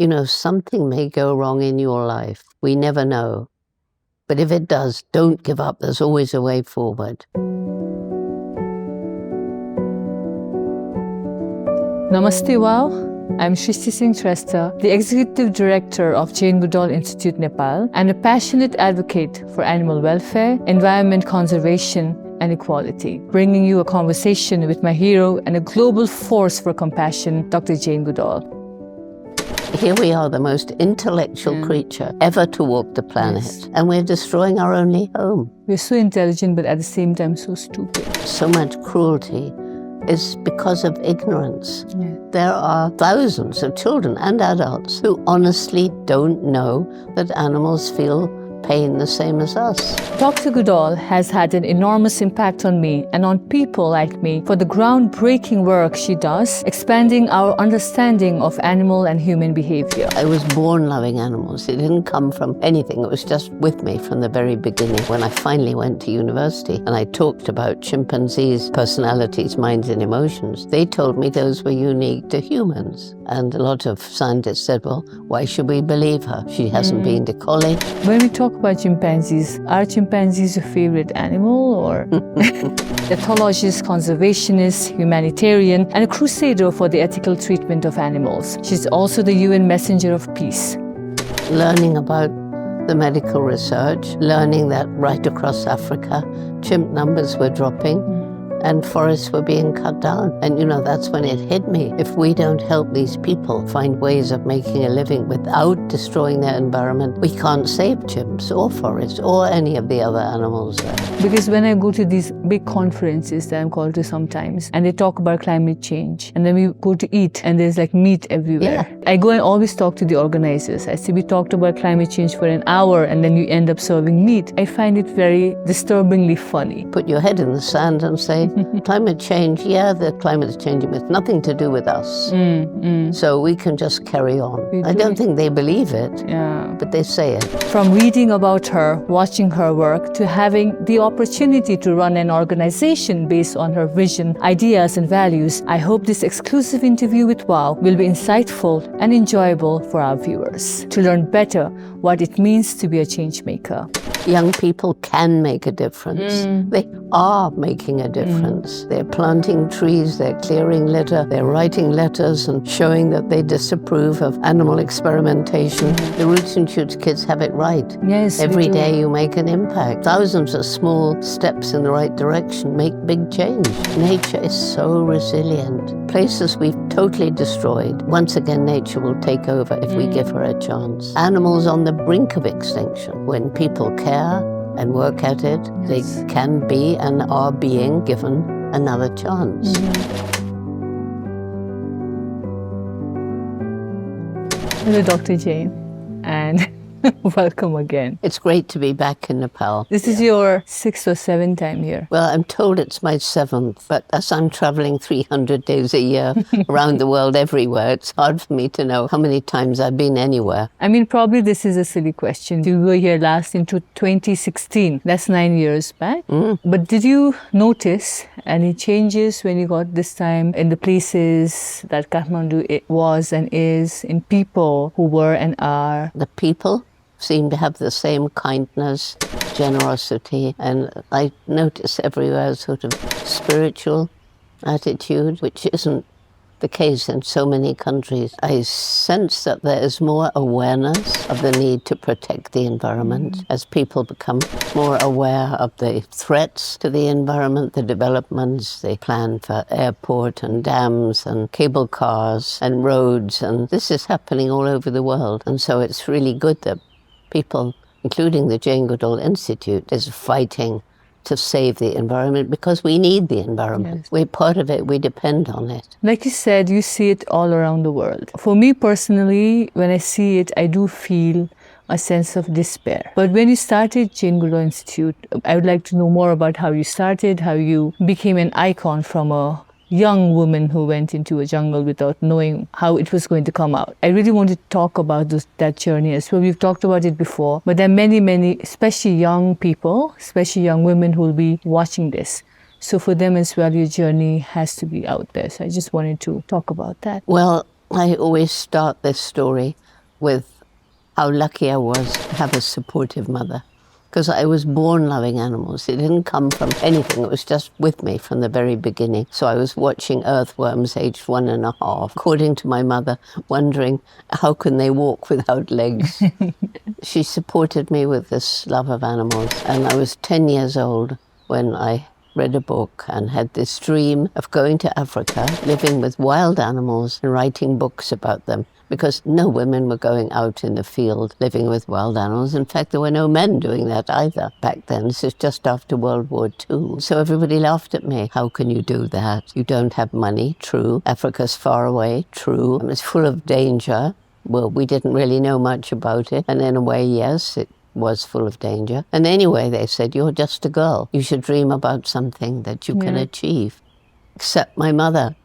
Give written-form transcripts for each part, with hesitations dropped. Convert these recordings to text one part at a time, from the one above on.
You know, something may go wrong in your life. We never know. But if it does, don't give up. There's always a way forward. Namaste, wow. I'm Shristi Singh Shrestha, the Executive Director of Goodall Institute, Nepal, and a passionate advocate for animal welfare, environment conservation, and equality, bringing you a conversation with my hero and a global force for compassion, Dr. Jane Goodall. Here we are, the most intellectual creature ever to walk the planet, and we're destroying our only home. We're so intelligent, but at the same time so stupid. So much cruelty is because of ignorance. There are thousands of children and adults who honestly don't know that animals feel pain the same as us. Dr. Goodall has had an enormous impact on me and on people like me for the groundbreaking work she does, expanding our understanding of animal and human behavior. I was born loving animals. It didn't come from anything. It was just with me from the very beginning. When I finally went to university and I talked about chimpanzees' personalities, minds, and emotions, they told me those were unique to humans. And a lot of scientists said, well, why should we believe her? She hasn't been to college. When we talk about chimpanzees, are chimpanzees your favorite animal or? Ethologist, conservationist, humanitarian, and a crusader for the ethical treatment of animals. She's also the UN Messenger of Peace. Learning about the medical research, learning that right across Africa, chimp numbers were dropping and forests were being cut down. And you know, that's when it hit me. If we don't help these people find ways of making a living without destroying their environment, we can't save chimps or forests or any of the other animals there. Because when I go to these big conferences that I'm called to sometimes, and they talk about climate change, and then we go to eat, and there's like meat everywhere. I go and always talk to the organizers. I say, we talked about climate change for an hour, and then you end up serving meat. I find it very disturbingly funny. Put your head in the sand and say, climate change, yeah, the climate is changing, but it's nothing to do with us. So we can just carry on. I don't think they believe it, but they say it. From reading about her, watching her work, to having the opportunity to run an organization based on her vision, ideas, and values, I hope this exclusive interview with WOW will be insightful and enjoyable for our viewers to learn better what it means to be a change maker. Young people can make a difference. They are making a difference. They're planting trees, they're clearing litter, they're writing letters and showing that they disapprove of animal experimentation. The Roots and Shoots kids have it right. Yes, every day you make an impact. Thousands of small steps in the right direction make big change. Nature is so resilient. Places we've totally destroyed, once again nature will take over if we give her a chance. Animals on the brink of extinction. When people care and work at it, they can be and are being given another chance. Hello, Dr. Jane, and welcome again. It's great to be back in Nepal. This is your 6th or 7th time here. Well, I'm told it's my 7th, but as I'm traveling 300 days a year around the world everywhere, it's hard for me to know how many times I've been anywhere. I mean, probably this is a silly question. You were here last in 2016. That's 9 years back. But did you notice any changes when you got this time in the places that Kathmandu was and is, in people who were and are? The people seem to have the same kindness, generosity, and I notice everywhere sort of spiritual attitude, which isn't the case in so many countries. I sense that there is more awareness of the need to protect the environment as people become more aware of the threats to the environment, the developments, they plan for airport and dams and cable cars and roads, and this is happening all over the world. And so it's really good that people, including the Jane Goodall Institute, is fighting to save the environment because we need the environment. We're part of it, we depend on it. Like you said, you see it all around the world. For me personally, when I see it, I do feel a sense of despair. But when you started Jane Goodall Institute, I would like to know more about how you started, how you became an icon from a young woman who went into a jungle without knowing how it was going to come out. I really want to talk about that journey as well. We've talked about it before, but there are many, especially young people, especially young women who will be watching this. So for them as well, your journey has to be out there. So I just wanted to talk about that. Well, I always start this story with how lucky I was to have a supportive mother. Because I was born loving animals. It didn't come from anything. It was just with me from the very beginning. So I was watching earthworms aged 1.5, according to my mother, wondering how can they walk without legs. She supported me with this love of animals. And I was 10 years old when I read a book and had this dream of going to Africa, living with wild animals and writing books about them. Because no women were going out in the field living with wild animals. In fact, there were no men doing that either back then. This is just after World War II. So everybody laughed at me. How can you do that? You don't have money. True. Africa's far away. True. It's full of danger. Well, we didn't really know much about it. And in a way, yes, it was full of danger. And anyway, they said, you're just a girl. You should dream about something that you can achieve. Except my mother,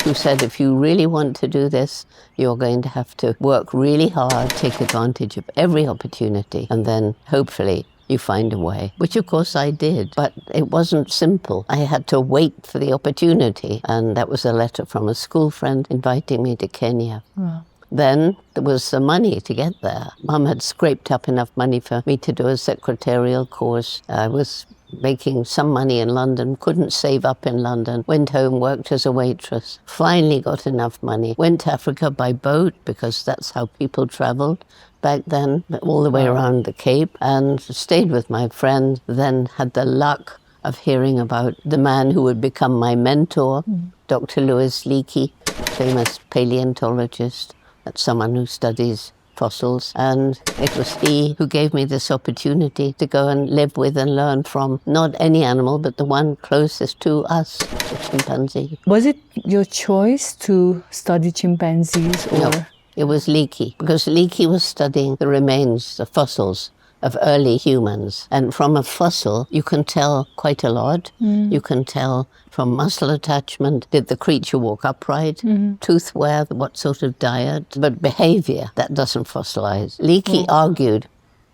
who said, if you really want to do this, you're going to have to work really hard, take advantage of every opportunity, and then hopefully you find a way, which of course I did. But it wasn't simple. I had to wait for the opportunity. And that was a letter from a school friend inviting me to Kenya. Wow. Then there was the money to get there. Mum had scraped up enough money for me to do a secretarial course. I was making some money in London, couldn't save up in London, went home, worked as a waitress, finally got enough money, went to Africa by boat because that's how people traveled back then, all the way around the Cape, and stayed with my friend, then had the luck of hearing about the man who would become my mentor, Dr. Louis Leakey, famous paleontologist. That's someone who studies fossils, and it was he who gave me this opportunity to go and live with and learn from not any animal, but the one closest to us, the chimpanzee. Was it your choice to study chimpanzees, or? No, it was Leakey, because Leakey was studying the remains, the fossils of early humans. And from a fossil, you can tell quite a lot. You can tell from muscle attachment, did the creature walk upright, tooth wear, what sort of diet, but behavior, that doesn't fossilize. Leakey argued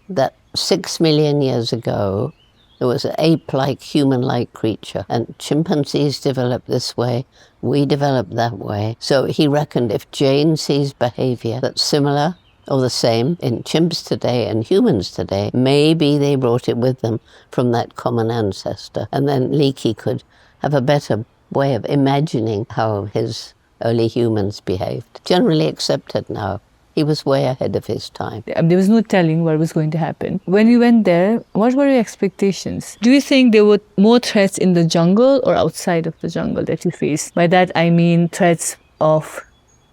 that 6 million years ago, there was an ape-like, human-like creature, and chimpanzees developed this way, we developed that way. So he reckoned if Jane sees behavior that's similar or the same in chimps today and humans today, maybe they brought it with them from that common ancestor. And then Leakey could have a better way of imagining how his early humans behaved. Generally accepted now. He was way ahead of his time. There was no telling what was going to happen. When you went there, what were your expectations? Do you think there were more threats in the jungle or outside of the jungle that you faced? By that I mean threats of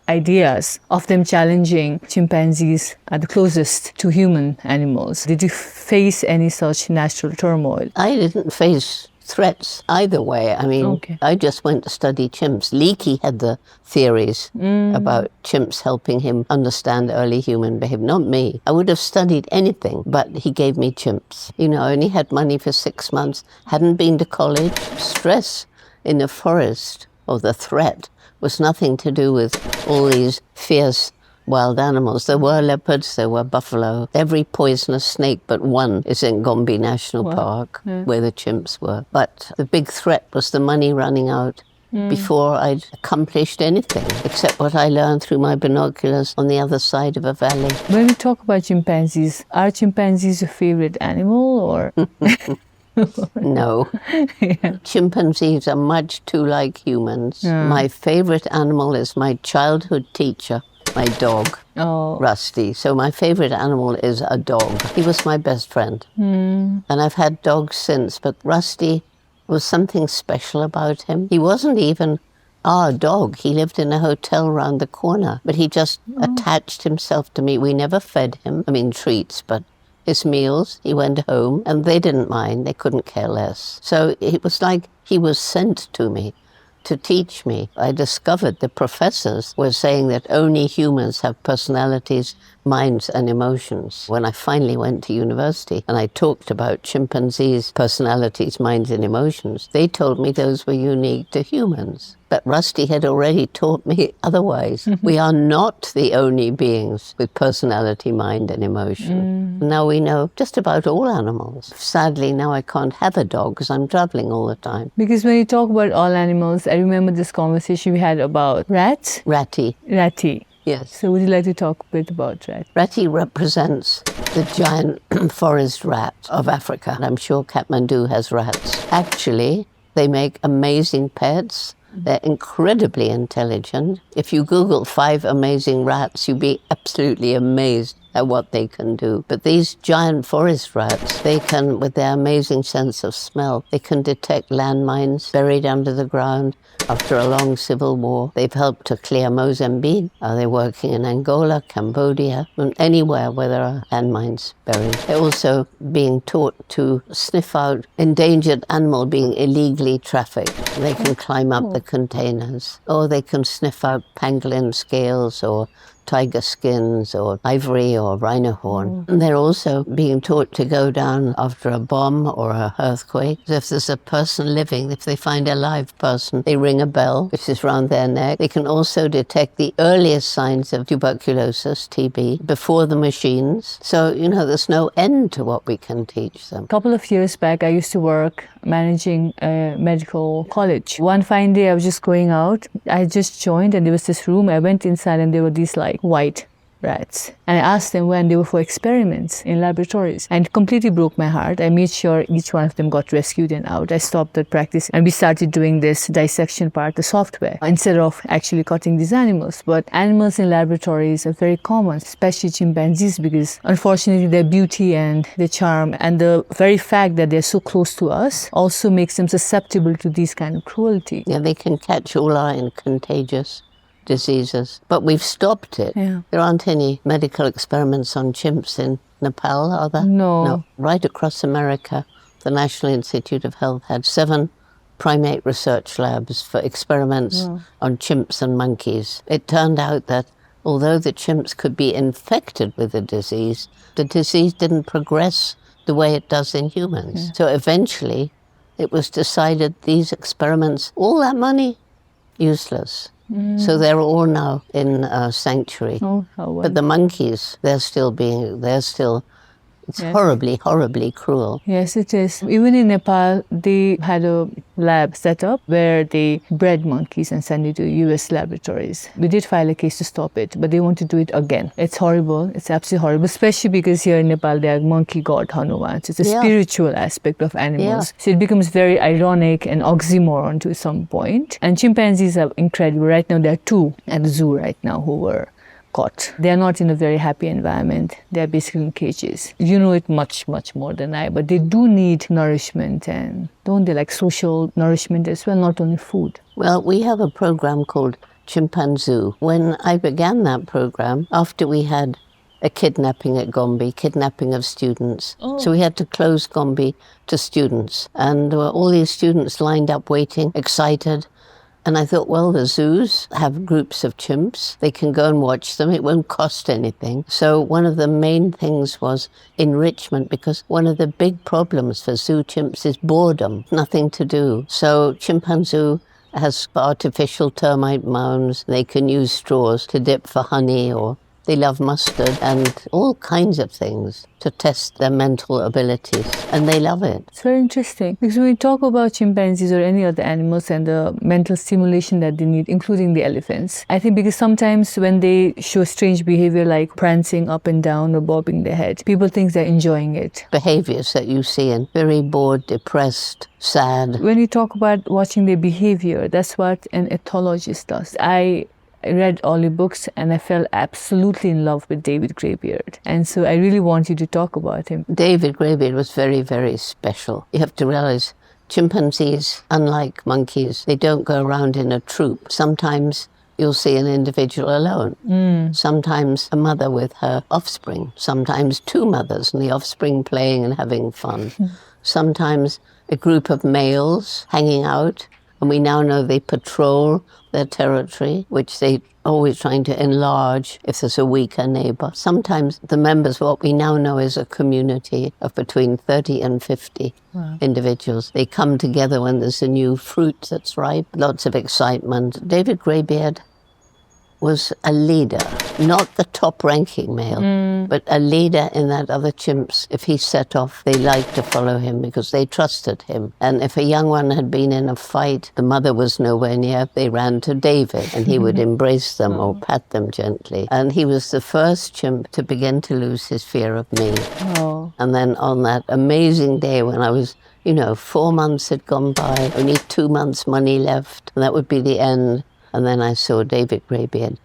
ideas, of them challenging chimpanzees are the closest to human animals. Did you face any such natural turmoil? I didn't face threats either way. I mean, I just went to study chimps. Leakey had the theories about chimps helping him understand early human behavior, not me. I would have studied anything, but he gave me chimps. You know, I only had money for 6 months, hadn't been to college. Stress in the forest, or the threat, was nothing to do with all these fierce wild animals. There were leopards, there were buffalo. Every poisonous snake but one is in Gombe National Park, where the chimps were. But the big threat was the money running out before I'd accomplished anything, except what I learned through my binoculars on the other side of a valley. When we talk about chimpanzees, are chimpanzees your favorite animal, or? No. Chimpanzees are much too like humans. My favorite animal is my childhood teacher, my dog, Rusty. So my favorite animal is a dog. He was my best friend. And I've had dogs since, but Rusty was something special about him. He wasn't even our dog. He lived in a hotel round the corner, but he just attached himself to me. We never fed him, I mean treats, but his meals, he went home, and they didn't mind, they couldn't care less. So it was like he was sent to me to teach me. I discovered the professors were saying that only humans have personalities, minds, and emotions. When I finally went to university and I talked about chimpanzees' personalities, minds, and emotions, they told me those were unique to humans. But Rusty had already taught me otherwise. We are not the only beings with personality, mind, and emotion. Now we know just about all animals. Sadly, now I can't have a dog because I'm traveling all the time. Because when you talk about all animals, I remember this conversation we had about rats. Ratty. Yes. So would you like to talk a bit about that? Rati represents the giant forest rat of Africa. I'm sure Kathmandu has rats. Actually, they make amazing pets. They're incredibly intelligent. If you Google 5 amazing rats, you'd be absolutely amazed at what they can do. But these giant forest rats, they can, with their amazing sense of smell, they can detect landmines buried under the ground. After a long civil war, they've helped to clear Mozambique. They're working in Angola, Cambodia, and anywhere where there are landmines buried. They're also being taught to sniff out endangered animal being illegally trafficked. They can climb up the containers, or they can sniff out pangolin scales or tiger skins or ivory or rhino horn. And they're also being taught to go down after a bomb or an earthquake. If there's a person living, if they find a live person, they ring a bell, which is round their neck. They can also detect the earliest signs of tuberculosis, TB, before the machines. So, there's no end to what we can teach them. A couple of years back, I used to work managing a medical college. One fine day, I was just going out. I just joined and there was this room. I went inside and there were these white rats. And I asked them when they were for experiments in laboratories. And it completely broke my heart. I made sure each one of them got rescued and out. I stopped that practice and we started doing this dissection part, the software, instead of actually cutting these animals. But animals in laboratories are very common, especially chimpanzees, because unfortunately their beauty and their charm and the very fact that they're so close to us also makes them susceptible to these kind of cruelty. Yeah, they can catch all our contagious diseases, but we've stopped it. Yeah. There aren't any medical experiments on chimps in Nepal, are there? No. Right across America, the National Institute of Health had 7 primate research labs for experiments on chimps and monkeys. It turned out that although the chimps could be infected with the disease didn't progress the way it does in humans. Yeah. So eventually it was decided these experiments, all that money, useless. So they're all now in a sanctuary. Oh, how well. But the monkeys, it's horribly, horribly cruel. Yes, it is. Even in Nepal, they had a lab set up where they bred monkeys and sent it to US laboratories. We did file a case to stop it, but they want to do it again. It's horrible. It's absolutely horrible, especially because here in Nepal, there are monkey god Hanumans. It's a spiritual aspect of animals. So it becomes very ironic and oxymoron to some point. And chimpanzees are incredible. Right now, there are 2 at the zoo right now who were caught. They are not in a very happy environment. They are basically in cages. You know it much, much more than I, but they do need nourishment, and don't they, social nourishment as well, not only food? Well, we have a program called Chimpanzee. When I began that program, after we had a kidnapping at Gombe, kidnapping of students. So we had to close Gombe to students. And all these students lined up waiting, excited. And I thought, well, the zoos have groups of chimps. They can go and watch them. It won't cost anything. So one of the main things was enrichment, because one of the big problems for zoo chimps is boredom, nothing to do. So Chimpanzee has artificial termite mounds. They can use straws to dip for honey, or they love mustard and all kinds of things to test their mental abilities, and they love it. It's very interesting, because when we talk about chimpanzees or any other animals and the mental stimulation that they need, including the elephants, I think because sometimes when they show strange behavior like prancing up and down or bobbing their head, people think they're enjoying it. Behaviors that you see in very bored, depressed, sad. When you talk about watching their behavior, that's what an ethologist does. I read all your books and I fell absolutely in love with David Greybeard. And so I really want you to talk about him. David Greybeard was very, very special. You have to realize chimpanzees, unlike monkeys, they don't go around in a troop. Sometimes you'll see an individual alone. Sometimes a mother with her offspring. Sometimes 2 mothers and the offspring playing and having fun. Sometimes a group of males hanging out. And we now know they patrol their territory, which they're always trying to enlarge if there's a weaker neighbor. Sometimes the members, what we now know is a community of between 30 and 50 individuals. They come together when there's a new fruit that's ripe, lots of excitement. David Greybeard was a leader, not the top-ranking male, but a leader in that other chimps. If he set off, they liked to follow him because they trusted him. And if a young one had been in a fight, the mother was nowhere near, they ran to David, and he would embrace them or pat them gently. And he was the first chimp to begin to lose his fear of me. Oh. And then on that amazing day when I was, 4 months had gone by, only 2 months money left, and that would be the end. And then I saw David Graybeard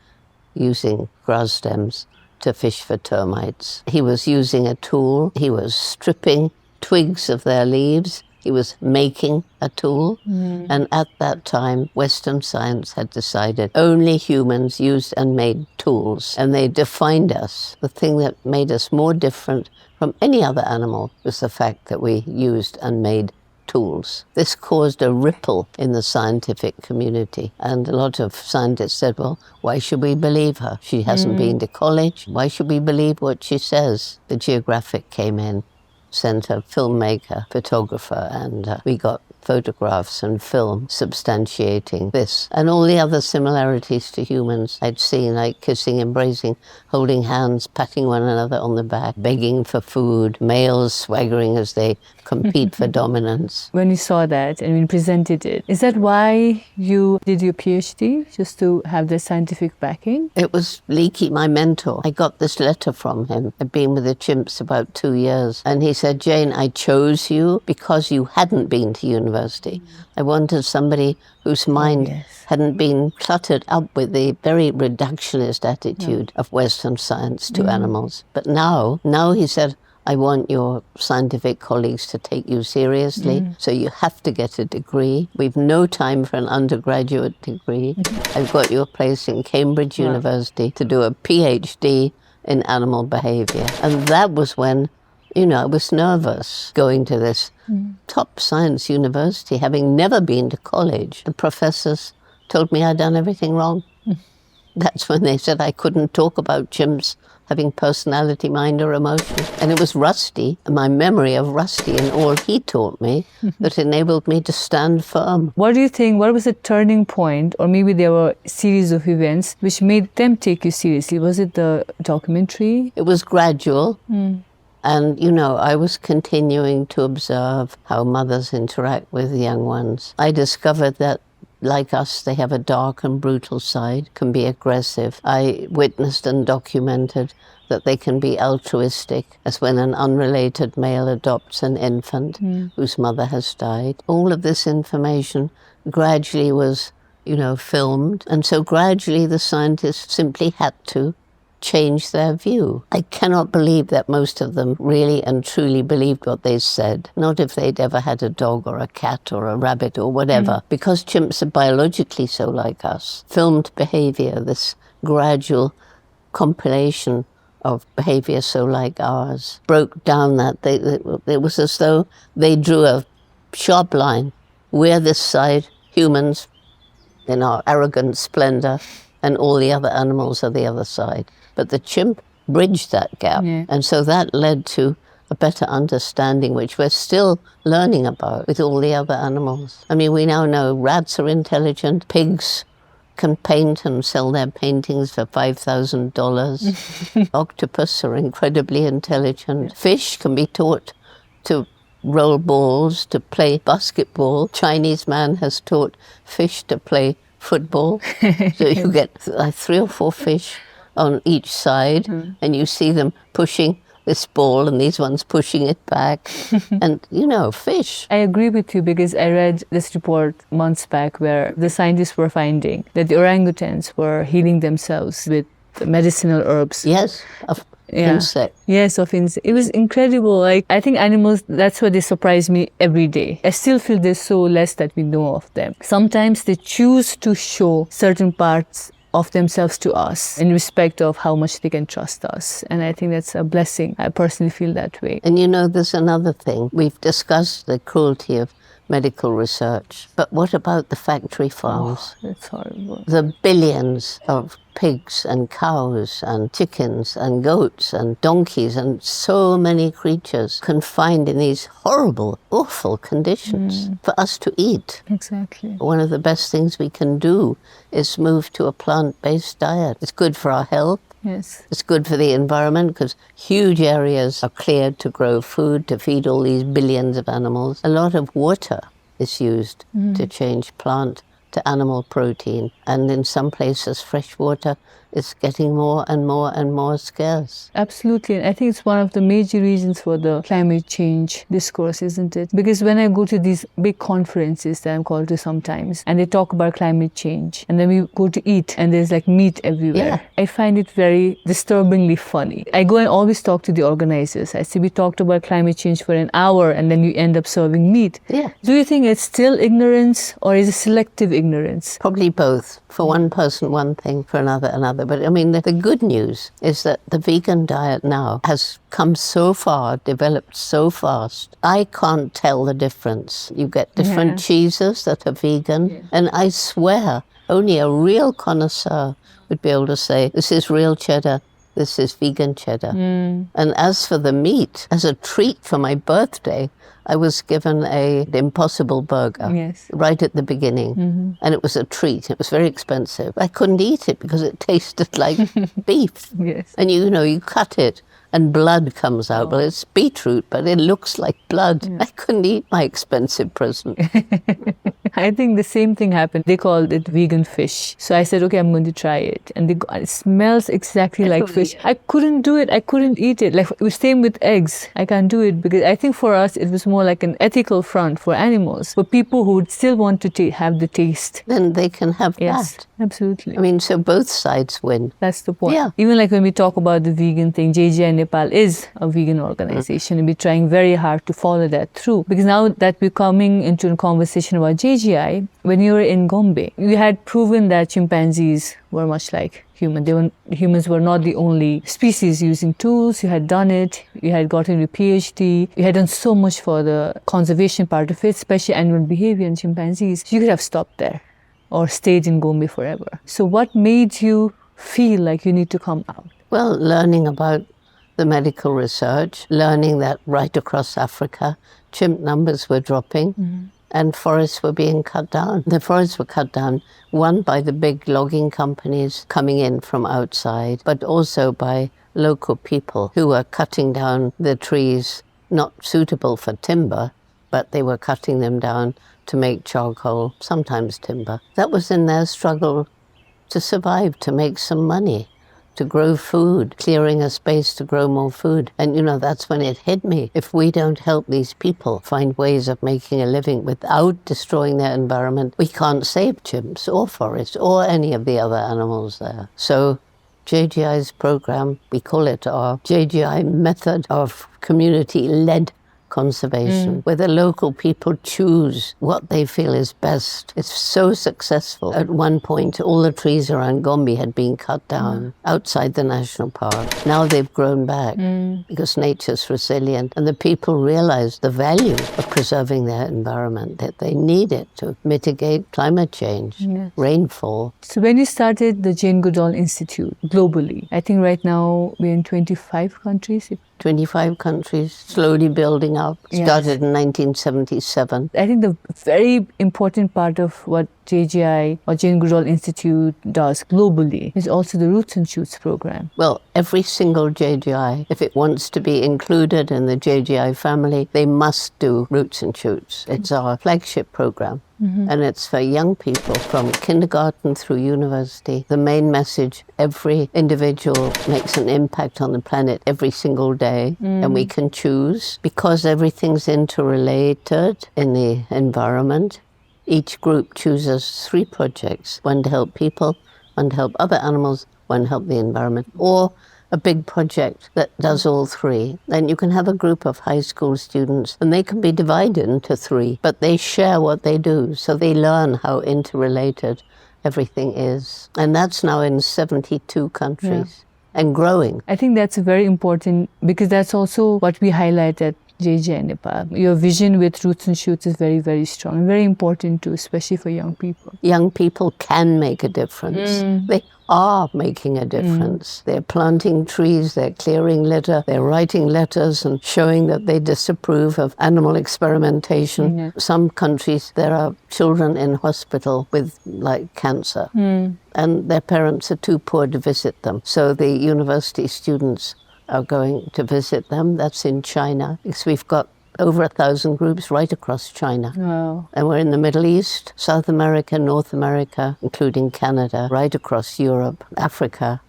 using grass stems to fish for termites. He was using a tool. He was stripping twigs of their leaves. He was making a tool. And at that time, Western science had decided only humans used and made tools. And they defined us. The thing that made us more different from any other animal was the fact that we used and made tools. This caused a ripple in the scientific community. And a lot of scientists said, well, why should we believe her? She hasn't been to college. Why should we believe what she says? The Geographic came in, sent a filmmaker, photographer, and we got photographs and film substantiating this. And all the other similarities to humans I'd seen, like kissing, embracing, holding hands, patting one another on the back, begging for food, males swaggering as they compete for dominance. When you saw that and when you presented it, is that why you did your PhD, just to have the scientific backing? It was Leakey, my mentor. I got this letter from him. I'd been with the chimps about 2 years. And he said, Jane, I chose you because you hadn't been to university. I wanted somebody whose mind hadn't been cluttered up with the very reductionist attitude of Western science to animals. But now he said, I want your scientific colleagues to take you seriously, so you have to get a degree. We've no time for an undergraduate degree. I've got you a place in Cambridge University to do a PhD in animal behavior. And that was when, I was nervous going to this top science university, having never been to college. The professors told me I'd done everything wrong. That's when they said I couldn't talk about chimps having personality, mind, or emotion. And it was Rusty, my memory of Rusty and all he taught me, that enabled me to stand firm. What do you think, what was the turning point, or maybe there were a series of events which made them take you seriously? Was it the documentary? It was gradual. And, I was continuing to observe how mothers interact with young ones. I discovered that, like us, they have a dark and brutal side, can be aggressive. I witnessed and documented that they can be altruistic, as when an unrelated male adopts an infant whose mother has died. All of this information gradually was, filmed. And so gradually the scientists simply had to change their view. I cannot believe that most of them really and truly believed what they said. Not if they'd ever had a dog or a cat or a rabbit or whatever. Because chimps are biologically so like us. Filmed behavior, this gradual compilation of behavior so like ours, broke down that. It was as though they drew a sharp line. We're this side, humans, in our arrogant splendor, and all the other animals are the other side. But the chimp bridged that gap. And so that led to a better understanding, which we're still learning about with all the other animals. I mean, we now know rats are intelligent, pigs can paint and sell their paintings for $5,000. Octopus are incredibly intelligent. Fish can be taught to roll balls, to play basketball. Chinese man has taught fish to play football. So you get 3 or 4 fish on each side, and you see them pushing this ball and these ones pushing it back. And, fish. I agree with you, because I read this report months back where the scientists were finding that the orangutans were healing themselves with medicinal herbs. Yes, of insect. Yes, of insect. It was incredible. Like, I think animals, that's why they surprise me every day. I still feel there's so less that we know of them. Sometimes they choose to show certain parts of themselves to us in respect of how much they can trust us. And I think that's a blessing. I personally feel that way. And there's another thing. We've discussed the cruelty of medical research. But what about the factory farms? That's horrible. The billions of pigs and cows and chickens and goats and donkeys and so many creatures confined in these horrible, awful conditions for us to eat. Exactly. One of the best things we can do is move to a plant-based diet. It's good for our health. Yes. It's good for the environment because huge areas are cleared to grow food, to feed all these billions of animals. A lot of water is used to change plant to animal protein. And in some places, fresh water is getting more and more and more scarce. Absolutely. And I think it's one of the major reasons for the climate change discourse, isn't it? Because when I go to these big conferences that I'm called to sometimes, and they talk about climate change, and then we go to eat, and there's like meat everywhere. Yeah. I find it very disturbingly funny. I go and always talk to the organizers. I say, we talked about climate change for an hour, and then you end up serving meat. Yeah. Do you think it's still ignorance, or is it selective ignorance? Probably both. For one person, one thing, for another, another. But I mean, the good news is that the vegan diet now has come so far, developed so fast. I can't tell the difference. You get different cheeses that are vegan, and I swear only a real connoisseur would be able to say, this is real cheddar, this is vegan cheddar. And as for the meat, as a treat for my birthday, I was given an Impossible burger right at the beginning. And it was a treat. It was very expensive. I couldn't eat it because it tasted like beef. And you know, you cut it and blood comes out. Well, it's beetroot, but it looks like blood. I couldn't eat my expensive present. I think the same thing happened. They called it vegan fish. So I said, okay, I'm going to try it. And it smells exactly like fish. I couldn't do it. I couldn't eat it. Like, same with eggs. I can't do it because I think for us, it was more like an ethical front for animals. For people who would still want to have the taste. Then they can have that. Absolutely. I mean, so both sides win. That's the point. Yeah. Even like when we talk about the vegan thing, JGI Nepal is a vegan organization, and we're trying very hard to follow that through. Because now that we're coming into a conversation about JGI, when you were in Gombe, you had proven that chimpanzees were much like humans were not the only species using tools. You had done it. You had gotten your PhD. You had done so much for the conservation part of it, especially animal behavior in chimpanzees. You could have stopped there or stayed in Gombe forever. So what made you feel like you need to come out? Well, learning about the medical research, learning that right across Africa, chimp numbers were dropping and forests were being cut down. The forests were cut down, one by the big logging companies coming in from outside, but also by local people who were cutting down the trees not suitable for timber, but they were cutting them down to make charcoal, sometimes timber. That was in their struggle to survive, to make some money, to grow food, clearing a space to grow more food. And you know, that's when it hit me. If we don't help these people find ways of making a living without destroying their environment, we can't save chimps or forests or any of the other animals there. So JGI's program, we call it our JGI method of community-led conservation, where the local people choose what they feel is best. It's so successful. At one point, all the trees around Gombe had been cut down outside the national park. Now they've grown back because nature's resilient, and the people realize the value of preserving their environment, that they need it to mitigate climate change, rainfall. So when you started the Jane Goodall Institute globally, I think right now we're in 25 countries. 25 countries, slowly building up. Started in 1977. I think the very important part of what JGI or Jane Goodall Institute does globally is also the Roots and Shoots program. Well, every single JGI, if it wants to be included in the JGI family, they must do Roots and Shoots. It's our flagship program. And it's for young people from kindergarten through university. The main message, every individual makes an impact on the planet every single day, and we can choose. Because everything's interrelated in the environment, each group chooses 3 projects, one to help people, one to help other animals, one to help the environment, or a big project that does all 3. Then you can have a group of high school students, and they can be divided into 3, but they share what they do, so they learn how interrelated everything is. And that's now in 72 countries and growing. I think that's very important because that's also what we highlight at JJ in Nepal. Your vision with Roots and Shoots is very, very strong and very important too, especially for young people. Young people can make a difference. They are making a difference. They're planting trees, they're clearing litter, they're writing letters and showing that they disapprove of animal experimentation. Yeah. Some countries, there are children in hospital with like cancer, and their parents are too poor to visit them. So the university students are going to visit them. That's in China, because we've got over 1,000 groups right across China. Wow. And we're in the Middle East, South America, North America, including Canada, right across Europe, Africa,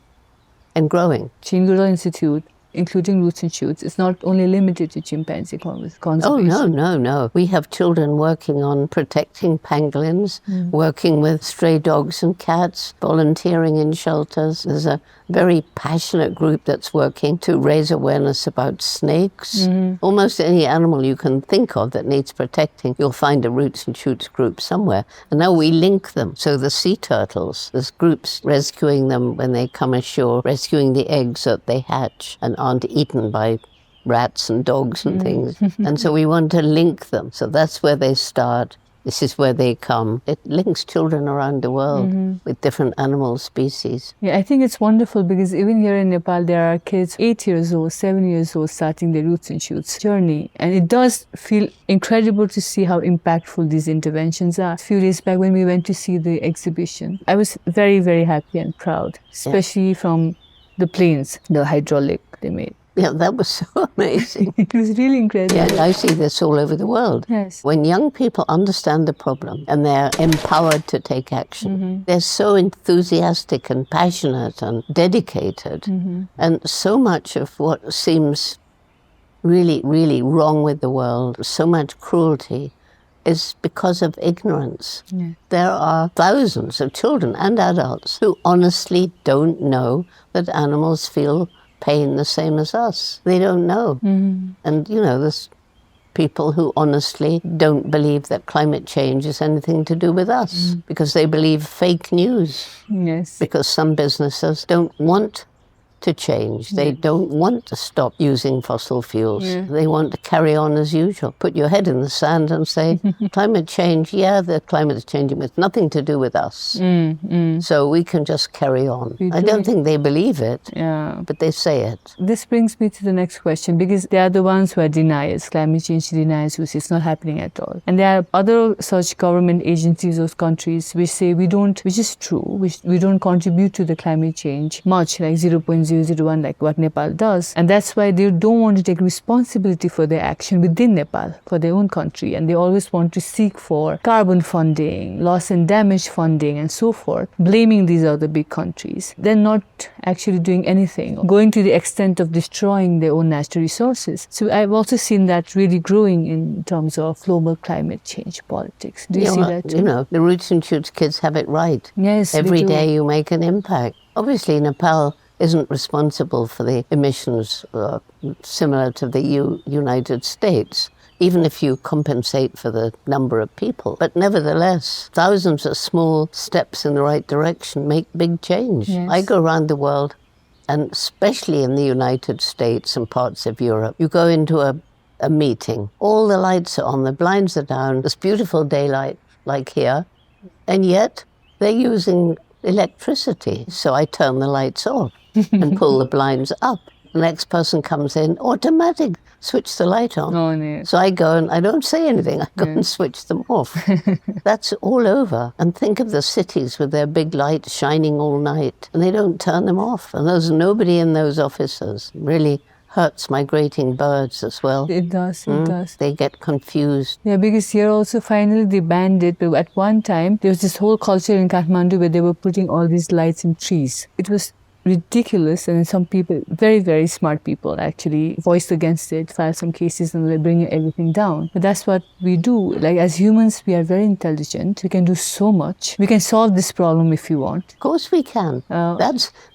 and growing. Goodall Institute, including Roots and Shoots, is not only limited to chimpanzee conservation. Oh, no. We have children working on protecting pangolins, working with stray dogs and cats, volunteering in shelters. There's a very passionate group that's working to raise awareness about snakes. Almost any animal you can think of that needs protecting, you'll find a Roots and Shoots group somewhere. And now we link them. So the sea turtles, there's groups rescuing them when they come ashore, rescuing the eggs that they hatch and aren't eaten by rats and dogs and things. And so we want to link them. So that's where they start. This is where they come. It links children around the world with different animal species. Yeah, I think it's wonderful because even here in Nepal, there are kids 8 years old, 7 years old starting their Roots and Shoots journey. And it does feel incredible to see how impactful these interventions are. A few days back when we went to see the exhibition, I was very, very happy and proud, especially from the planes, the hydraulic they made. Yeah, that was so amazing. It was really incredible. Yeah, I see this all over the world. Yes. When young people understand the problem and they're empowered to take action, they're so enthusiastic and passionate and dedicated. And so much of what seems really, really wrong with the world, so much cruelty, is because of ignorance. Yeah. There are thousands of children and adults who honestly don't know that animals feel pain the same as us. They don't know. And, you know, there's people who honestly don't believe that climate change has anything to do with us because they believe fake news. Yes. Because some businesses don't want to change. They don't want to stop using fossil fuels. They want to carry on as usual. Put your head in the sand and say, climate change, yeah, the climate is changing, but it's nothing to do with us. So we can just carry on. I don't think they believe it, but they say it. This brings me to the next question, because they are the ones who are deniers, climate change deniers, who say it's not happening at all. And there are other such government agencies or countries which say we don't, which is true, we don't contribute to the climate change much, like 0.001, like what Nepal does. And that's why they don't want to take responsibility for their action within Nepal, for their own country. And they always want to seek for carbon funding, loss and damage funding, and so forth, blaming these other big countries. They're not actually doing anything, going to the extent of destroying their own natural resources. So I've also seen that really growing in terms of global climate change politics. Do you see that too? You know, the Roots and Shoots kids have it right. Yes, Every day you make an impact. Obviously, Nepal isn't responsible for the emissions similar to the United States, even if you compensate for the number of people. But nevertheless, thousands of small steps in the right direction make big change. Yes. I go around the world, and especially in the United States and parts of Europe, you go into a meeting, all the lights are on, the blinds are down, there's beautiful daylight like here, and yet they're using electricity. So I turn the lights off and pull the blinds up. The next person comes in, automatic, switch the light on. Oh, no. So I go and I don't say anything. I go and switch them off. That's all over. And think of the cities with their big lights shining all night, and they don't turn them off. And there's nobody in those offices. Really hurts migrating birds as well. It does, it does. They get confused. Yeah, because here also finally they banned it. But at one time, there was this whole culture in Kathmandu where they were putting all these lights in trees. It was ridiculous, and some people, very, very smart people, actually voiced against it, filed some cases, and they're bringing everything down. But that's what we do. Like, as humans, we are very intelligent. We can do so much. We can solve this problem if we want. Of course we can.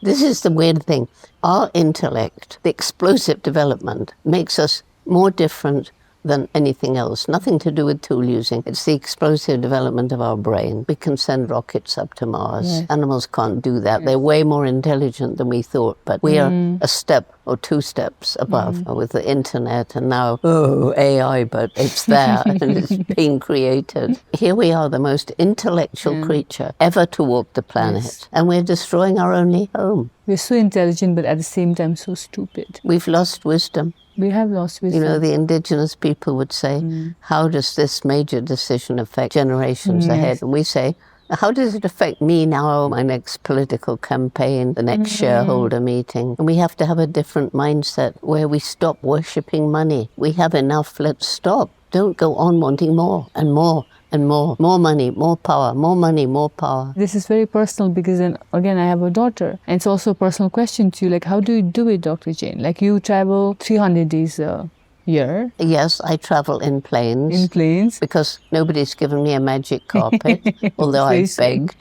This is the weird thing. Our intellect, the explosive development, makes us more different than anything else. Nothing to do with tool using. It's the explosive development of our brain. We can send rockets up to Mars. Yes. Animals can't do that. They're way more intelligent than we thought, but we are a step or two steps above with the internet and now, AI, but it's there and it's being created. Here we are, the most intellectual creature ever to walk the planet, and we're destroying our only home. We're so intelligent, but at the same time so stupid. We've lost wisdom. We have lost wisdom. You know, the indigenous people would say, how does this major decision affect generations ahead? And we say, how does it affect me now, my next political campaign, the next shareholder meeting? And we have to have a different mindset where we stop worshipping money. We have enough, let's stop. Don't go on wanting more and more and more. More money, more power, more money, more power. This is very personal because then again I have a daughter, and it's also a personal question to you, like how do you do it, Dr. Jane? Like you travel 300 days a year. Yes, I travel in planes. In planes. Because nobody's given me a magic carpet, although I begged.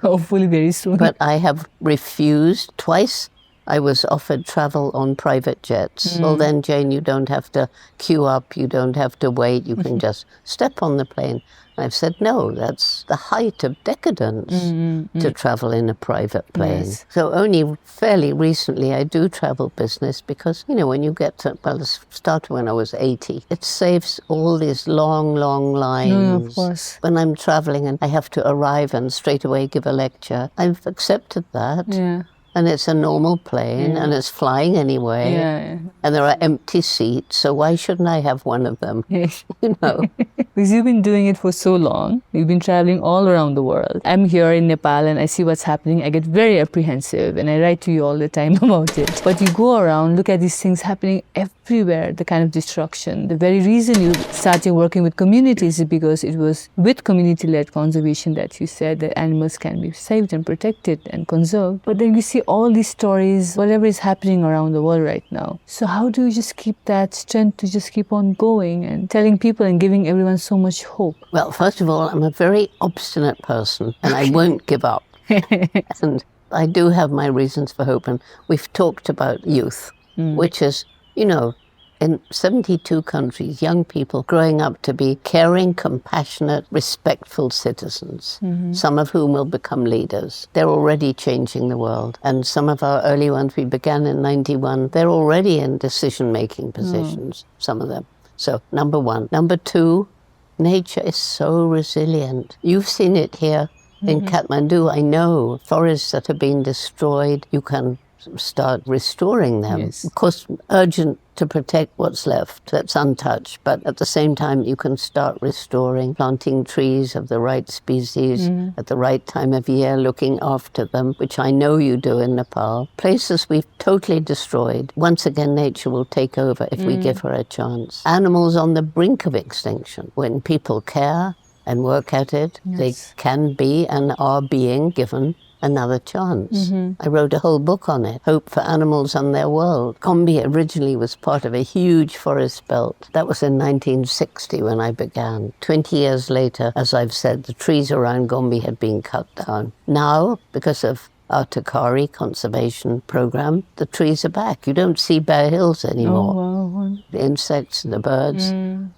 Hopefully very soon. But I have refused twice. I was offered travel on private jets. Well then, Jane, you don't have to queue up, you don't have to wait, you can just step on the plane. And I've said, no, that's the height of decadence to travel in a private plane. Yes. So only fairly recently I do travel business because, you know, when you get to, well, it started when I was 80. It saves all these long, long lines. No, of course. When I'm traveling and I have to arrive and straight away give a lecture, I've accepted that. Yeah. And it's a normal plane, and it's flying anyway, and there are empty seats, so why shouldn't I have one of them? You know? Because you've been doing it for so long. You've been traveling all around the world. I'm here in Nepal and I see what's happening. I get very apprehensive and I write to you all the time about it. But you go around, look at these things happening everywhere, the kind of destruction. The very reason you started working with communities is because it was with community-led conservation that you said that animals can be saved and protected and conserved. But then you see all these stories, whatever is happening around the world right now. So how do you just keep that strength to just keep on going and telling people and giving everyone so much hope? Well, first of all, I'm a very obstinate person and I won't give up. And I do have my reasons for hope. And we've talked about youth, which is, you know, in 72 countries, young people growing up to be caring, compassionate, respectful citizens, some of whom will become leaders. They're already changing the world. And some of our early ones, we began in 91, they're already in decision-making positions, some of them. So, number one. Number two, nature is so resilient. You've seen it here in Kathmandu. I know forests that have been destroyed, you can start restoring them. Yes. Of course, urgent to protect what's left that's untouched, but at the same time you can start restoring, planting trees of the right species at the right time of year, looking after them, which I know you do in Nepal. Places we've totally destroyed, once again nature will take over if we give her a chance. Animals on the brink of extinction, when people care and work at it, they can be and are being given another chance. I wrote a whole book on it, Hope for Animals and Their World. Gombe originally was part of a huge forest belt. That was in 1960 when I began. 20 years later, as I've said, the trees around Gombe had been cut down. Now, because of our Takari conservation program, the trees are back. You don't see bare hills anymore. Oh, wow. The insects and the birds,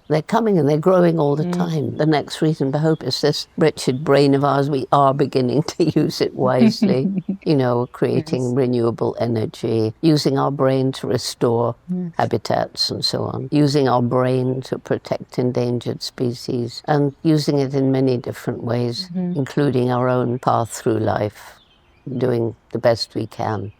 they're coming and they're growing all the time. The next reason for hope is this wretched brain of ours. We are beginning to use it wisely, you know, creating renewable energy, using our brain to restore habitats and so on, using our brain to protect endangered species, and using it in many different ways, including our own path through life, doing the best we can.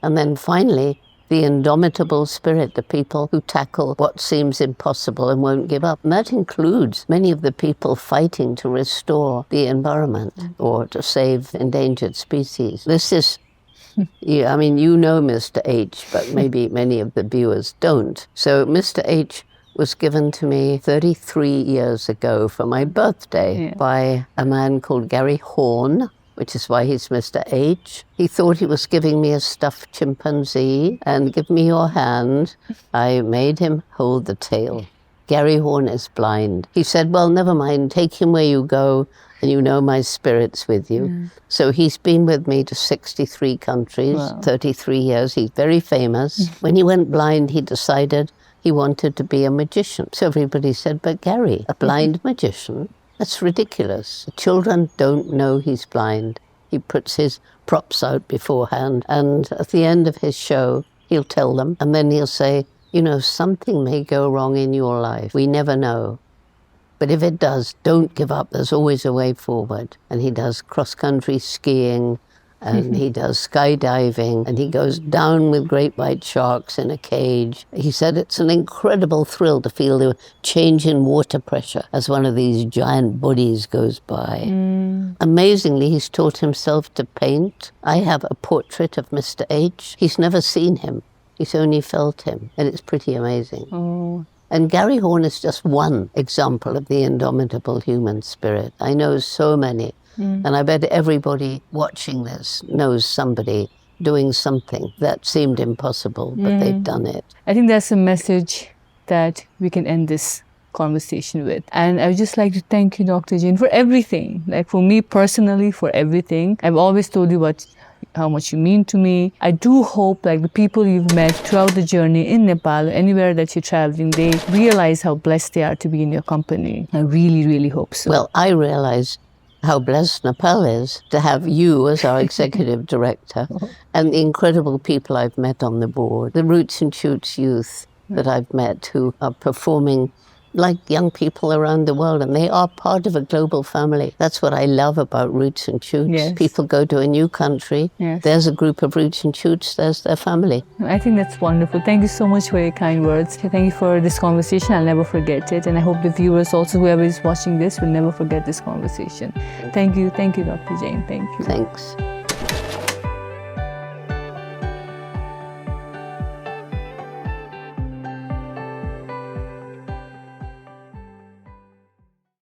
And then finally, the indomitable spirit, the people who tackle what seems impossible and won't give up. And that includes many of the people fighting to restore the environment or to save endangered species. This is, I mean, you know Mr. H, but maybe many of the viewers don't. So Mr. H was given to me 33 years ago for my birthday by a man called Gary Horn, which is why he's Mr. H. He thought he was giving me a stuffed chimpanzee, and give me your hand. I made him hold the tail. Gary Horn is blind. He said, well, never mind, take him where you go, and you know my spirit's with you. So he's been with me to 63 countries, 33 years. He's very famous. When he went blind, he decided he wanted to be a magician. So everybody said, but Gary, a blind magician? That's ridiculous. Children don't know he's blind. He puts his props out beforehand, and at the end of his show, he'll tell them, and then he'll say, you know, something may go wrong in your life. We never know. But if it does, don't give up. There's always a way forward. And he does cross-country skiing, and he does skydiving, and he goes down with great white sharks in a cage. He said it's an incredible thrill to feel the change in water pressure as one of these giant bodies goes by. Amazingly, he's taught himself to paint. I have a portrait of Mr. H. He's never seen him. He's only felt him, and it's pretty amazing. Oh. And Gary Horn is just one example of the indomitable human spirit. I know so many. And I bet everybody watching this knows somebody doing something that seemed impossible, but they've done it. I think that's a message that we can end this conversation with. And I would just like to thank you, Dr. Jain, for everything. Like for me personally, for everything. I've always told you how much you mean to me. I do hope like the people you've met throughout the journey in Nepal, anywhere that you're traveling, they realize how blessed they are to be in your company. I really, really hope so. Well, I realize how blessed Nepal is to have you as our executive director and the incredible people I've met on the board, the Roots and Shoots youth that I've met who are performing like young people around the world, and they are part of a global family. That's what I love about Roots and Shoots. Yes. People go to a new country, there's a group of Roots and Shoots, there's their family. I think that's wonderful. Thank you so much for your kind words. Thank you for this conversation. I'll never forget it. And I hope the viewers also, whoever is watching this, will never forget this conversation. Thank you, Dr. Jain. Thank you. Thanks.